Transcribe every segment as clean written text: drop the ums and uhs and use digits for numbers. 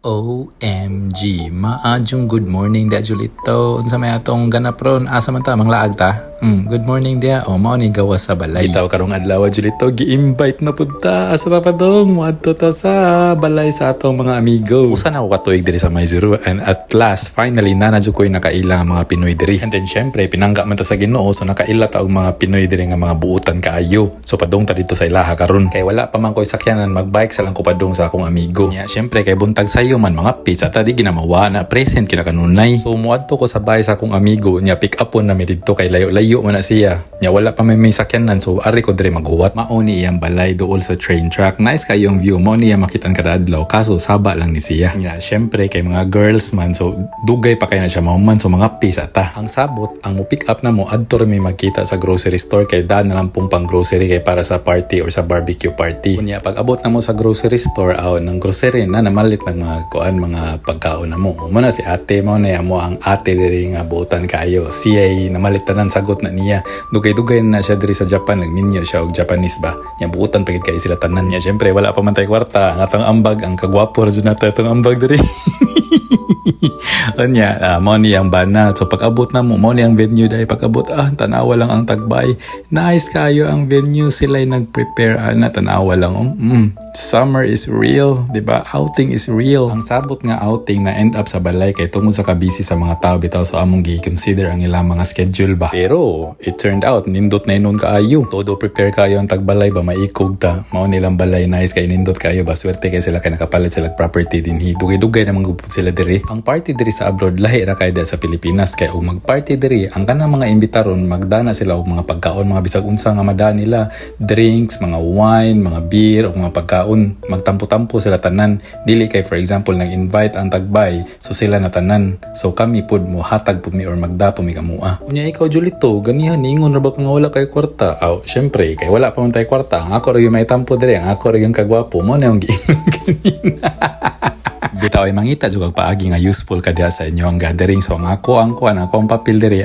OMG, maadjong good morning dia Julito. Unsa may atong ganapron asa man ta manglaag ta? Good morning dia. O mao ni gawas sa balay. Bitaw karong adlaw Julito gi-invite na pud ta asa ta padong moadto ta sa balay sa atong mga amigo. Usa na ako katuig diri sa Maizuru and at last finally nanadyo ko'y nakailang ang mga Pinoy diri. And then syempre pinangga man ta sa Ginoo so nakaila ta og mga Pinoy diri nga mga buutan kaayo. So padong ta dito sa ilaha karon kay wala pa man ko'y sakyanan magbike sa lang ko padong sa akong amigo. Nya syempre kay buntag sayo man mga pizza ta di ginamawa na present kina kanunay. So muadto ko sa bahay sa akong amigo nya pick upon na mi didto kay layo-layo man na siya. Nya wala pa may sakyanan so ari ko diri maghuwat. Mao ni iyang balay duol sa train track. Nice kayo ang view. Mao ni iyang makitan kada adlaw kaso saba lang ni siya. Nya syempre kay mga girls man so dugay pa kay na siya mahuman so mga pizza ta. Ang sabot ang mo pick up na mo adto mi magkita sa grocery store kay daan na lang pong pang grocery kay para sa party or sa barbecue party. Kunya pag abot na mo sa grocery store aw ng grocery na namalit ng mga kuan mga pagkaon na mo. Muna si ate mo na mo ang ate diri nga buutan kayo. Siya ay namalit tanan sagot na niya. Dugay-dugay na siya diri sa Japan nagminyo siya og Japanese ba. Nya buutan pagid kay sila tanan niya. Syempre wala pa man tay kwarta. Ang atong ambag ang kagwapo ra jud nato atong ambag diri. Anya, mo ni ang bana. So pag abot na mo ni ang venue dahil pag abot tanawa lang ang tagbay. Nice kayo ang venue sila'y nag-prepare na tanawa lang. Summer is real, di ba? Outing is real. Ang sabot nga outing na end up sa balay kay tungod sa kabisi sa mga tao bitaw so among gi-consider ang ilang mga schedule ba. Pero it turned out nindot na inon kaayo. Todo prepare kayo ang tagbalay ba maikog ta. Mao nilang balay nice kay nindot kayo ba. Swerte kay sila kay nakapalit sila property dinhi. Dugay-dugay na manggupod sila diri. Ang party diri sa abroad lahi ra kay sa Pilipinas kay og magparty diri ang kanang mga imbitaron magdana sila og mga pagkaon mga bisag unsa nga madaan nila, drinks, mga wine, mga beer og mga pagkaon. Magtampo-tampo sila tanan dili kay for example nag-invite ang tagbay so sila na tanan so kami pud mo hatag pud mi or magdapo mi kamua. Unya ikaw Julito ganihan ningon ra ba kang wala kay kwarta? Syempre kay wala pa man tay kwarta ang ako ra yung may tampo diri ang ako ra yung kagwapo mo na yung giingon kanina. Bitaw ay mangita jud kag paagi nga useful kada sa inyo ang gathering so ang ako ang papel diri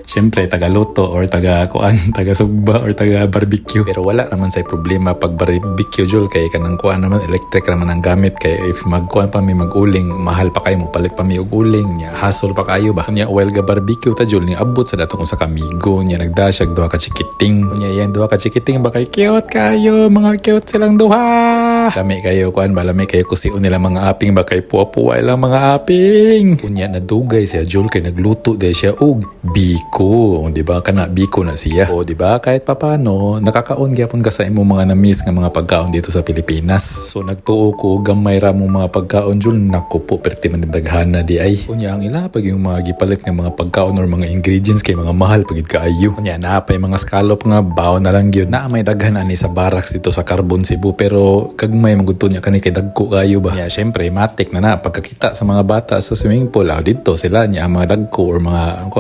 syempre taga luto or taga taga sugba or taga barbecue pero wala naman say problema pag barbecue jul kay kanang naman electric naman ang gamit kay if magkuan pa mi maguling mahal pa kayo mo palit pa mi og uling nya hassle pa kayo ba nya oil ga barbecue ta jul ni abot sa dato ko sa kamigo nya nagdasyag duha ka chikiting nya yan duha ka chikiting ba kay cute kayo mga cute silang duha lami kayo lami kayo kusion nila mga aping ba kay puwa-puwa lang mga aping. Kunya na dugay siya Jul kay nagluto de siya og biko. Di ba kana biko na siya. O di ba kahit papano nakakaon gyapon ka sa imo mga na-miss nga mga pagkaon dito sa Pilipinas. So nagtuo ko gamay ra mo mga pagkaon Jul nako po perti man daghana di ay. Kunya ang ila pag yung mga gipalit nga mga pagkaon or mga ingredients kay mga mahal pagid kaayo. Kunya na pa mga scallop nga bawo na lang gyud na may daghan ani sa barracks dito sa Carbon Cebu pero kagmay magudto niya kani kay dagko kayo ba. Yeah, syempre matik na pagkakita sa mga bata sa swimming pool dito sila niya ang mga dagko or mga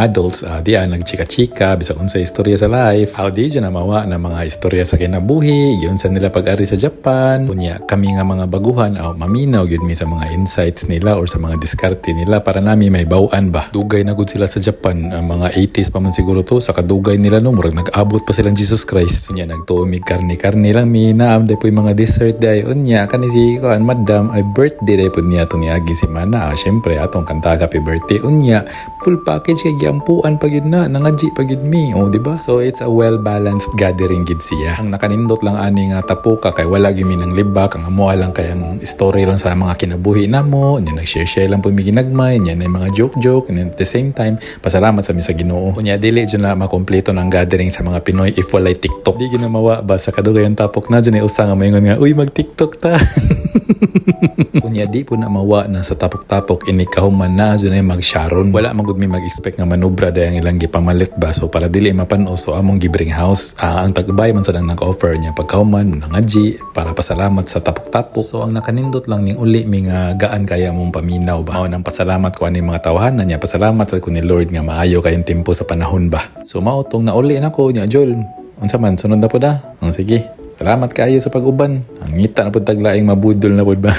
adults diyan nagchika-chika bisag unsa istorya sa life di dyan na mawa na mga istorya sa kinabuhi yun sa nila pag-ari sa Japan kunya kami nga mga baguhan maminaw yun mi sa mga insights nila or sa mga diskarte nila para nami may bawaan ba dugay na gud sila sa Japan mga 80s pa man siguro to sa kadugay nila no murag nag-abot pa silang Jesus Christ kunya nagtuomig karni lang mi naam day po yung mga dessert day unya kani si madam ay birthday day pud niya to niagi si mana syempre atong kanta happy birthday unya full package kay giampuan pagid na nangaji pagid mi di ba so it's a well balanced gathering gid siya ang nakanindot lang ani nga tapuka kay wala gyud mi nang libak ang amo lang kay ang story lang sa mga kinabuhi namo nya nag-share lang pud mi ginagmay nya na mga joke and at the same time pasalamat sa mi sa Ginoo unya dili jud na makompleto ng gathering sa mga Pinoy if walay TikTok di ginamawa ba sa kadugayan tapok na dyan usa nga mayngon nga uy mag TikTok ta. Kunya di po na mawa na sa tapok-tapok inikahuman na dyan ay mag-sharon. Wala magud mi mag-expect nga manubra dahil ang ilang gipamalit ba. So para dili mapanos so among gibring house. Ang tagbay man sa nang nag-offer niya pagkahuman nangaji para pasalamat sa tapok-tapok. So ang nakanindot lang ning uli mi nga gaan kaya mong paminaw ba. Mao nang pasalamat ko ani mga tawahan niya. Pasalamat sa ko ni Lord nga maayo kayong tempo sa panahon ba. So mao tong nauli nako niya Jol. Unsa man sunod na po da? Sige. Salamat kayo sa pag-uban. Ang ngita na po taglaing mabudol na po ba?